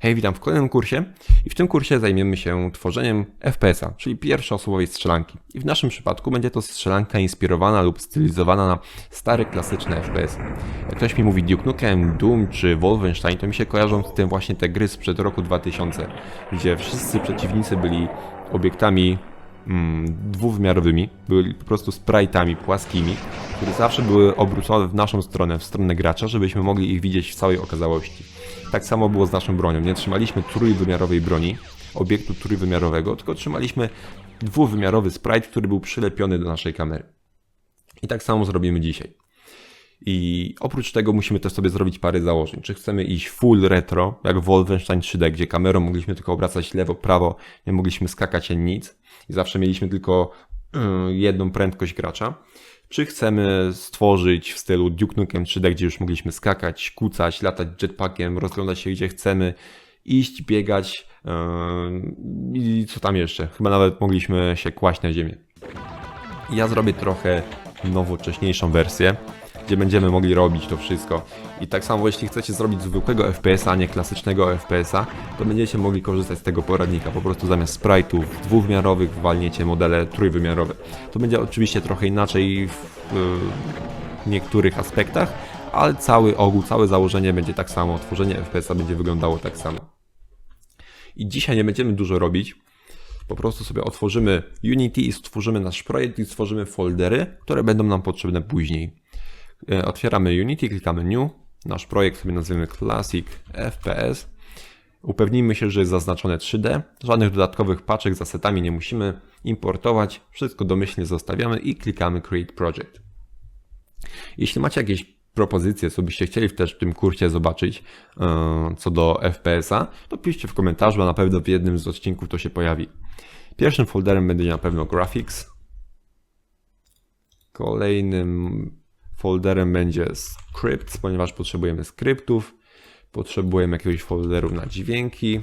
Hej, witam w kolejnym kursie i w tym kursie zajmiemy się tworzeniem FPS-a, czyli pierwszoosobowej strzelanki. I w naszym przypadku będzie to strzelanka inspirowana lub stylizowana na stare, klasyczne FPS. Jak ktoś mi mówi Duke Nukem, Doom czy Wolfenstein, to mi się kojarzą z tym właśnie te gry sprzed roku 2000, gdzie wszyscy przeciwnicy byli obiektami dwuwymiarowymi, byli po prostu sprite'ami płaskimi, które zawsze były obrócone w naszą stronę, w stronę gracza, żebyśmy mogli ich widzieć w całej okazałości. Tak samo było z naszą bronią. Nie trzymaliśmy trójwymiarowej broni, obiektu trójwymiarowego, tylko trzymaliśmy dwuwymiarowy sprite, który był przylepiony do naszej kamery. I tak samo zrobimy dzisiaj. I oprócz tego musimy też sobie zrobić parę założeń. Czy chcemy iść full retro, jak w Wolfenstein 3D, gdzie kamerą mogliśmy tylko obracać lewo, prawo, nie mogliśmy skakać ani nic i zawsze mieliśmy tylko jedną prędkość gracza. Czy chcemy stworzyć w stylu Duke Nukem 3D, gdzie już mogliśmy skakać, kucać, latać jetpackiem, rozglądać się gdzie chcemy, iść, biegać i co tam jeszcze. Chyba nawet mogliśmy się kłaść na ziemię. Ja zrobię trochę nowocześniejszą wersję, gdzie będziemy mogli robić to wszystko. I tak samo jeśli chcecie zrobić zwykłego FPS-a, a nie klasycznego FPS-a, to będziecie mogli korzystać z tego poradnika. Po prostu zamiast sprite'ów dwuwymiarowych walniecie modele trójwymiarowe. To będzie oczywiście trochę inaczej w niektórych aspektach, ale cały ogół, całe założenie będzie tak samo. Tworzenie FPS-a będzie wyglądało tak samo. I dzisiaj nie będziemy dużo robić. Po prostu sobie otworzymy Unity i stworzymy nasz projekt i stworzymy foldery, które będą nam potrzebne później. Otwieramy Unity, klikamy New. Nasz projekt sobie nazwiemy Classic FPS. Upewnijmy się, że jest zaznaczone 3D. Żadnych dodatkowych paczek z asetami nie musimy importować. Wszystko domyślnie zostawiamy i klikamy Create Project. Jeśli macie jakieś propozycje, co byście chcieli też w tym kursie zobaczyć co do FPS-a, to piszcie w komentarzu, a na pewno w jednym z odcinków to się pojawi. Pierwszym folderem będzie na pewno Graphics. Kolejnym folderem będzie Scripts, ponieważ potrzebujemy skryptów. Potrzebujemy jakiegoś folderu na dźwięki.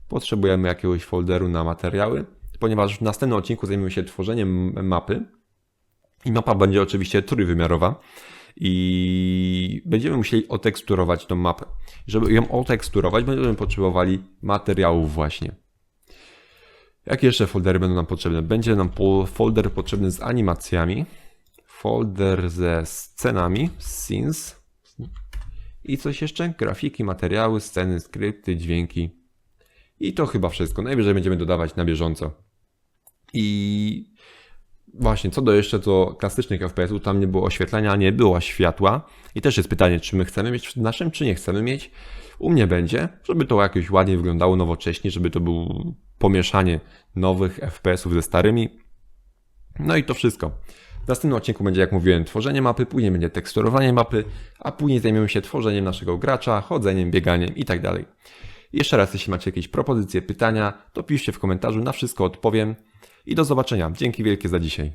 Potrzebujemy jakiegoś folderu na materiały, ponieważ w następnym odcinku zajmiemy się tworzeniem mapy. I mapa będzie oczywiście trójwymiarowa. I będziemy musieli oteksturować tą mapę. Żeby ją oteksturować, będziemy potrzebowali materiałów właśnie. Jakie jeszcze foldery będą nam potrzebne? Będzie nam folder potrzebny z animacjami, folder ze scenami, scenes i coś jeszcze? Grafiki, materiały, sceny, skrypty, dźwięki. I to chyba wszystko. Najwyżej będziemy dodawać na bieżąco. I właśnie, co do jeszcze do klasycznych FPS-ów, tam nie było oświetlenia, nie było światła. I też jest pytanie, czy my chcemy mieć w naszym, czy nie chcemy mieć. U mnie będzie, żeby to jakoś ładnie wyglądało nowocześnie, żeby to było pomieszanie nowych FPS-ów ze starymi. No i to wszystko. W następnym odcinku będzie, jak mówiłem, tworzenie mapy, później będzie teksturowanie mapy, a później zajmiemy się tworzeniem naszego gracza, chodzeniem, bieganiem i tak dalej. Jeszcze raz, jeśli macie jakieś propozycje, pytania, to piszcie w komentarzu, na wszystko odpowiem i do zobaczenia. Dzięki wielkie za dzisiaj.